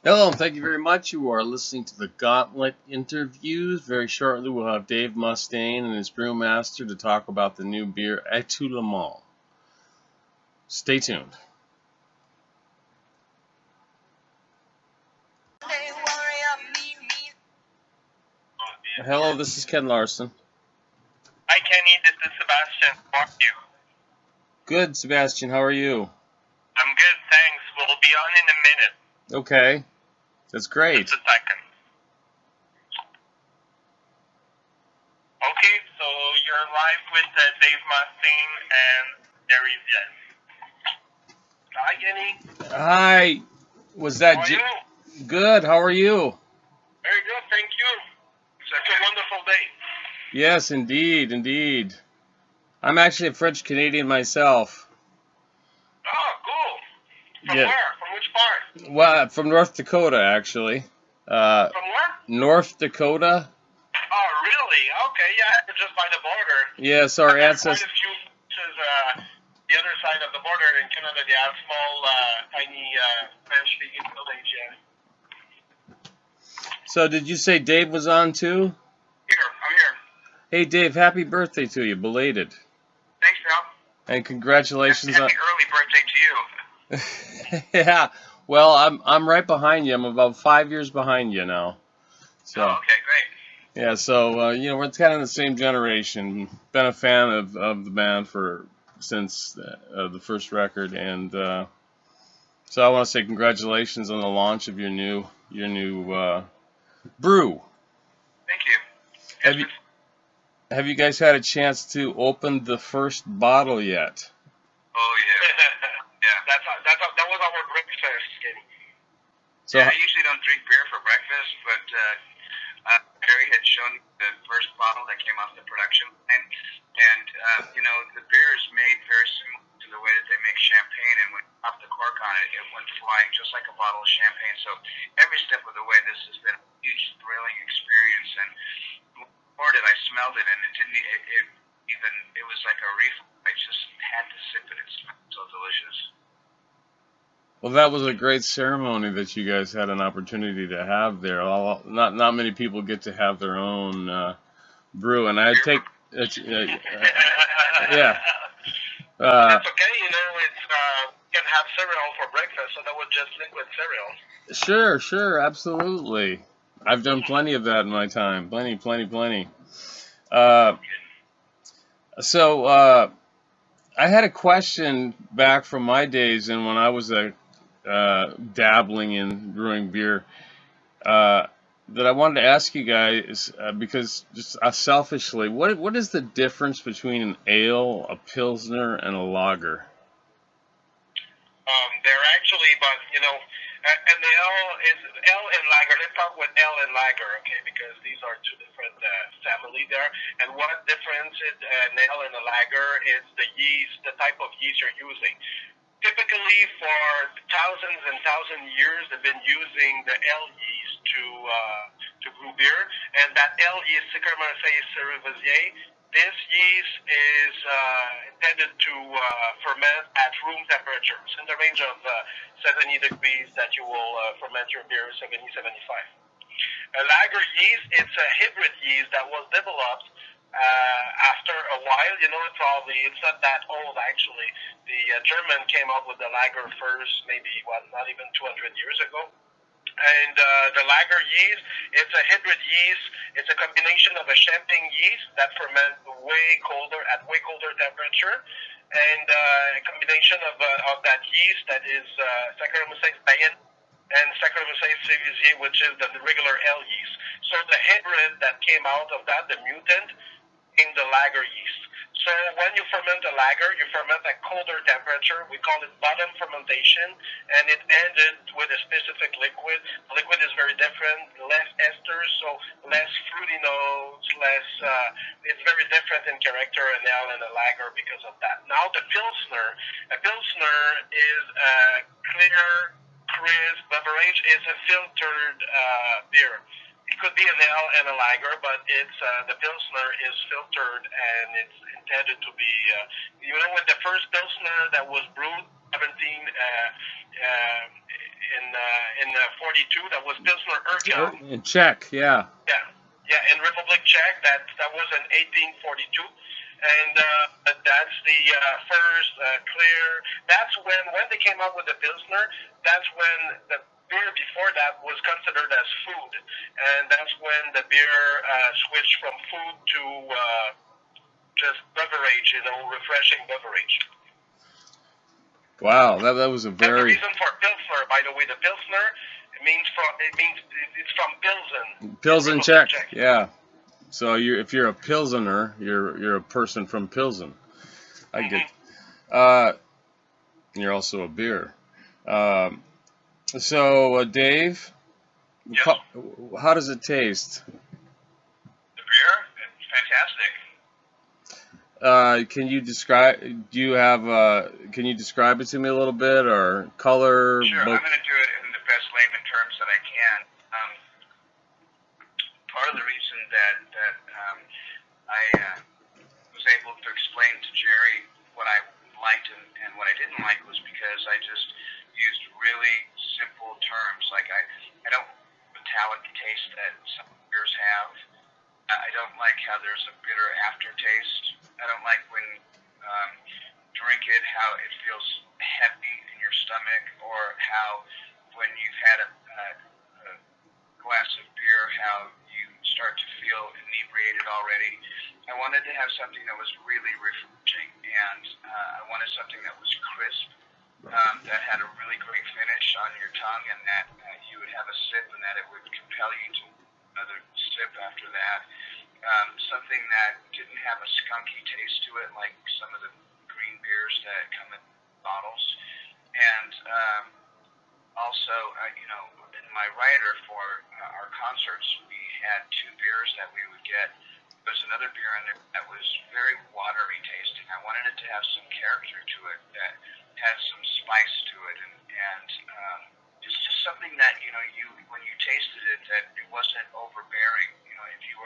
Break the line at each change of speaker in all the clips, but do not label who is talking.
Hello, and thank you very much. You are listening to the Gauntlet interviews. Very shortly, we'll have Dave Mustaine and his brewmaster to talk about the new beer, Tout Le Monde. Stay tuned. Hello, this is Ken Larson.
Hi, Kenny. This is Sebastian. How are you?
Good, Sebastian. How are you?
I'm good, thanks. We'll be on in a minute.
Okay, that's great.
Just a second. Okay, so you're live with Dave Mustaine and there is Vietz. Hi, Kenny.
Hi. Was that
How are you?
good? How are you?
Very good, thank you. Such a wonderful day.
Yes, indeed, indeed. I'm actually a French Canadian myself.
Oh, cool. From
Yeah.
where? From which part?
Well, from North Dakota, actually.
From where?
North Dakota.
Oh, really? Okay, yeah, just by the border.
Yes, our ancestors.
Quite a few places, the other side of the border in Canada, they have small, tiny French-speaking village.
So, did you say Dave was on too?
I'm here.
Hey, Dave, happy birthday to you, belated.
Thanks, pal.
And congratulations
happy early birthday to you.
Yeah. Well, I'm right behind you. I'm about 5 years behind you now. So.
Oh, okay, great.
Yeah. So we're kind of the same generation. Been a fan of the band since the first record, and so I want to say congratulations on the launch of your new brew.
Thank you.
Have you guys had a chance to open the first bottle yet?
Oh yeah, yeah. That was our breakfast.
So
yeah, I usually don't drink beer for breakfast, but Barry had shown the first bottle that came off the production line, and the beer is made very similar to the way that they make champagne, and when you pop the cork on it, it went flying just like a bottle of champagne. So every step of the way, this has been a huge, thrilling experience, and poured it, I smelled it, and it didn't it was like a refill. I just had to sip it. It smelled so delicious.
Well, that was a great ceremony that you guys had an opportunity to have there. Not many people get to have their own brew, and I take yeah.
That's okay, it's you can have cereal for breakfast, so that was just liquid cereal.
Sure, absolutely. I've done plenty of that in my time. Plenty. So I had a question back from my days and when I was dabbling in brewing beer that I wanted to ask you guys because just selfishly, what is the difference between an ale, a pilsner, and a lager?
They're actually, but and the L and lager. Let's talk with L and lager, okay? Because these are two different family there. And what difference an L and a lager is the yeast, the type of yeast you're using. Typically, for thousands and thousands of years, they've been using the L yeast to brew beer, and that L yeast, Saccharomyces cerevisiae. This yeast is intended to ferment at room temperatures in the range of 70 degrees that you will ferment your beer, 70, 75. A lager yeast, it's a hybrid yeast that was developed after a while. Probably it's not that old actually. The German came up with the lager first, maybe not even 200 years ago. And the lager yeast, it's a hybrid yeast. It's a combination of a champagne yeast that ferments at way colder temperature, and a combination of that yeast that is Saccharomyces bayonnaise and Saccharomyces cerevisiae, which is the regular L yeast. So the hybrid that came out of that, the mutant, in the lager yeast. So when you ferment a lager, you ferment at colder temperature. We call it bottom fermentation, and it ended with a specific liquid. The liquid is very different, less esters, so less fruity notes, less. It's very different in character an ale and a lager because of that. Now the pilsner, a pilsner is a clear, crisp beverage. It's a filtered beer. It could be an ale and a lager, but it's the pilsner is filtered and it's intended to be. With the first pilsner that was brewed, 17, in 42. That was Pilsner Urquell.
In Czech, yeah.
Yeah, in Republic Czech. That was in 1842. And that's the first clear. That's when they came out with the Pilsner. That's when the beer before that was considered as food, and that's when the beer switched from food to just beverage, refreshing beverage.
Wow, that was a very.
That's the reason for Pilsner, by the way. The Pilsner it's from Pilsen.
Pilsen Czech, yeah. So if you're a Pilsener, you're a person from Pilsen. I get. You're also a beer. So Dave,
yes.
How does it taste?
The beer, it's fantastic.
Can you describe? Can you describe it to me a little bit, or color?
Sure, I'm going to do it in the best layman terms that I can. Part of the reason that I was able to explain to Jerry what I liked and what I didn't like was because I just used really simple terms. Like I don't metallic taste that some beers have. I don't like how there's a bitter aftertaste. I don't like when drink it how it feels heavy in your stomach, or how when you've had a glass of beer how you start to feel inebriated already. I wanted to have something that was really refreshing, and I wanted something that was crisp, that had a really great finish on your tongue, and that you would have a sip and that it would compel you to another sip after that. Something that didn't have a skunky taste to it like some of the green beers that come in bottles. And also, in my rider for our concerts, we had two beers that we would get. There was another beer in there that was very watery tasting. I wanted it to have some character to it, that had some spice to it, and it's just something that when you tasted it, that it wasn't overbearing. If you were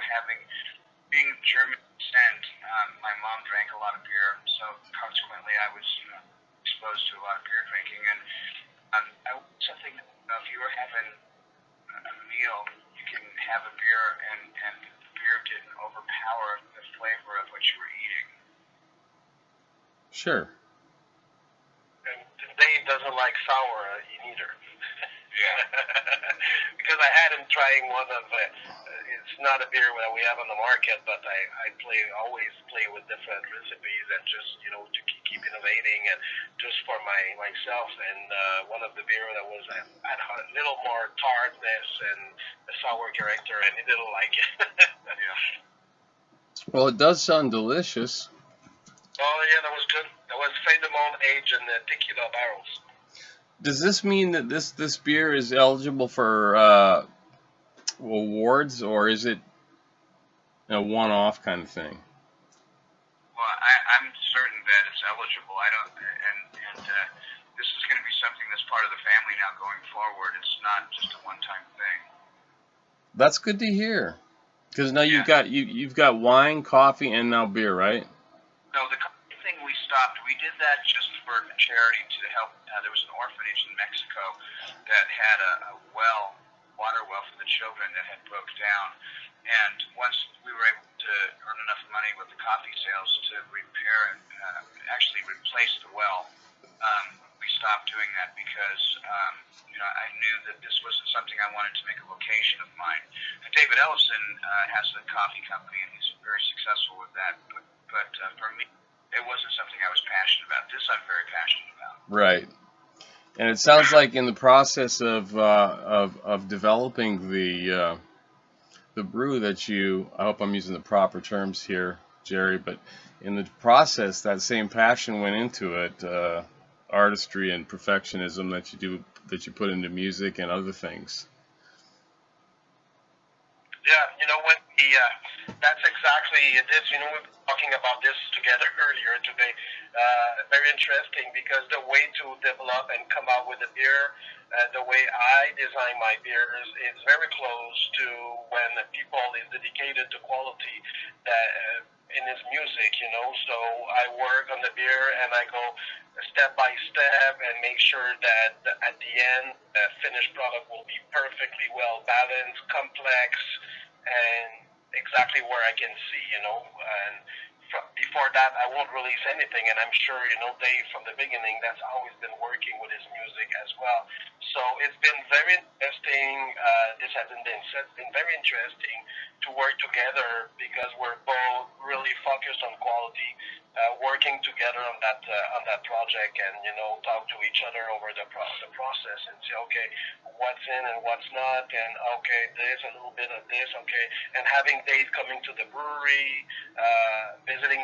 being German descent, my mom drank a lot of beer, so consequently I was exposed to a lot of beer drinking, and I want something that, if you were having a meal, you can have a beer, and the beer didn't overpower the flavor of what you were eating.
Sure.
And Dave doesn't like sour either. Yeah. Because I had him trying one of it's not a beer that we have on the market, but I always play with different recipes and just to keep innovating, and just for myself. And one of the beer that was had a little more tartness and a sour character, and he didn't like it. Yeah.
Well, it does sound delicious.
Oh yeah, that was good. That was Fin de Monde aged in the tequila barrels.
Does this mean that this beer is eligible for awards, or is it a one-off kind of thing?
Well, I'm certain that it's eligible. I don't, and this is going to be something that's part of the family now going forward. It's not just a one-time thing.
That's good to hear, because now you've got wine, coffee, and now beer, right?
No, the coffee thing we stopped. We did that just for a charity to help. There was an orphanage in Mexico that had a water well for the children that had broke down. And once we were able to earn enough money with the coffee sales to repair and actually replace the well, we stopped doing that because I knew that this wasn't something I wanted to make a vocation of mine. David Ellison has a coffee company, and he's very successful with that. But for me, it wasn't something I was passionate about. This I'm very passionate about.
Right. And it sounds like in the process of developing the brew that I hope I'm using the proper terms here, Jerry, but in the process, that same passion went into it, artistry and perfectionism that you put into music and other things.
Yeah, that's exactly this. We were talking about this together earlier today. Very interesting, because the way to develop and come out with a beer, the way I design my beers, is very close to when people is dedicated to quality. That in his music, you know. So I work on the beer and I go step by step and make sure that at the end the finished product will be perfectly well balanced, complex, and exactly where I can see, you know. And before that, I won't release anything, and I'm sure, you know, Dave from the beginning, that's always been working with his music as well. So it's been very interesting. This hasn't been said. It's been very interesting to work together because we're both really focused on quality, working together on that project, and you know, talk to each other over the process and say, okay, what's in and what's not, and okay, this a little bit of this, okay, and having Dave coming to the brewery,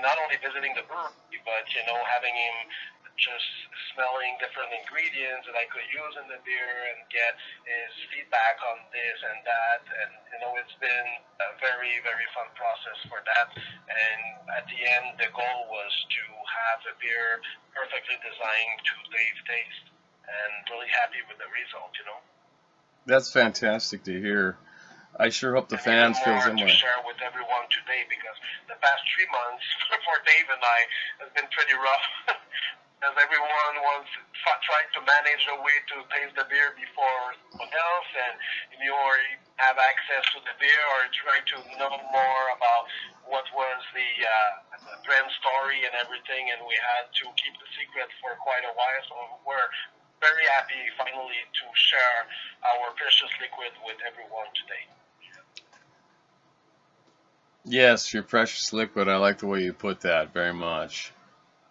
not only visiting the brewery, but you know, having him just smelling different ingredients that I could use in the beer and get his feedback on this and that. And, you know, it's been a very, very fun process for that. And at the end, the goal was to have a beer perfectly designed to Dave's taste. And really happy with the result, you know.
That's fantastic to hear. I sure hope the fans feel the same way.
To share with everyone today, because the past 3 months for Dave and I has been pretty rough. As everyone was trying to manage a way to taste the beer before someone else, and you already have access to the beer or try to know more about what was the brand story and everything, and we had to keep the secret for quite a while. So we're very happy finally to share our precious liquid with everyone today.
Yes, your precious liquid. I like the way you put that very much.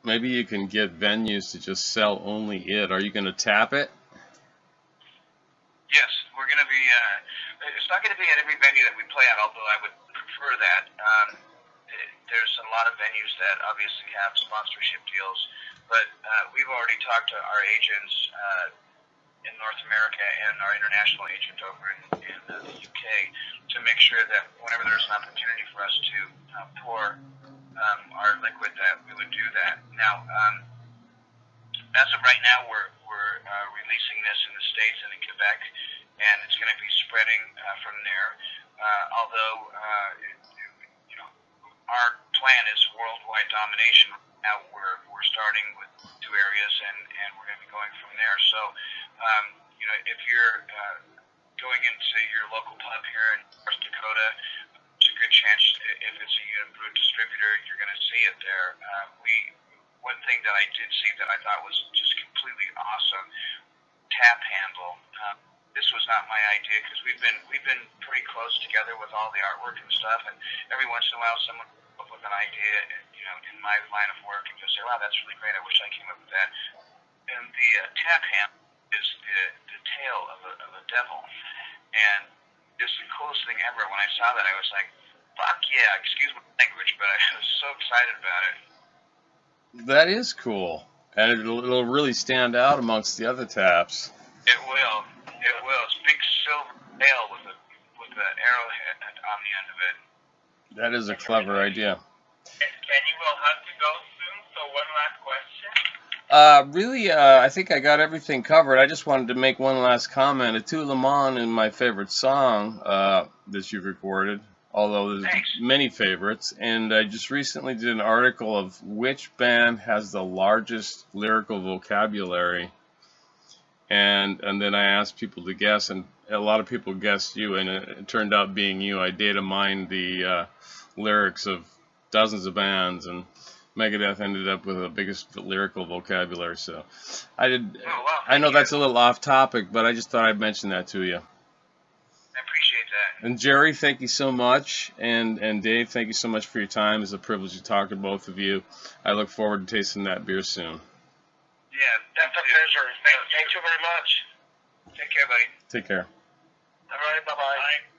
Maybe you can get venues to just sell only it. Are you going to tap it?
Yes, we're going to be. It's not going to be at every venue that we play at, although I would prefer that. There's a lot of venues that obviously have sponsorship deals, but we've already talked to our agents in North America and our international agent over in the UK to make sure that whenever there's an opportunity for us to pour our liquid, that we would do that. Now, as of right now, we're releasing this in the States and in Quebec, and it's going to be spreading from there. Although, you know, our plan is worldwide domination. Now we're starting with 2 areas, and we're going to be going from there. So, you know, if you're going into your local pub here in North Dakota, it's a good chance, if it's a Unibroue distributor, you're going to see it there. One thing that I did see that I thought was just completely awesome, tap handle. This was not my idea, because we've been pretty close together with all the artwork and stuff, and every once in a while someone comes up with an idea, you know, in my line of work, and just say, wow, that's really great, I wish I came up with that. And the tap handle is the tail of a devil, and it's the coolest thing ever. When I saw that, I was like, fuck yeah, excuse my language, but I was so excited about it.
That is cool, and it'll really stand out amongst the other taps.
It will. It will. It's a big silver tail with the arrowhead on the end of it.
That is a clever idea.
Kenny will have to go soon, so one last question.
Really, I think I got everything covered. I just wanted to make one last comment. Tout Le Monde is my favorite song that you've recorded, although there's many favorites. And I just recently did an article of which band has the largest lyrical vocabulary. And then I asked people to guess, and a lot of people guessed you, and it turned out being you. I data mined the lyrics of dozens of bands, and Megadeth ended up with the biggest lyrical vocabulary. So I did.
Oh, wow,
I know that's a little off topic, but I just thought I'd mention that to you.
I appreciate that.
And Jerry, thank you so much, and Dave, thank you so much for your time. It's a privilege to talk to both of you. I look forward to tasting that beer soon.
Yeah,
That's a pleasure. Thank you very much.
Take care, buddy.
Take care.
All right, bye-bye.
Bye.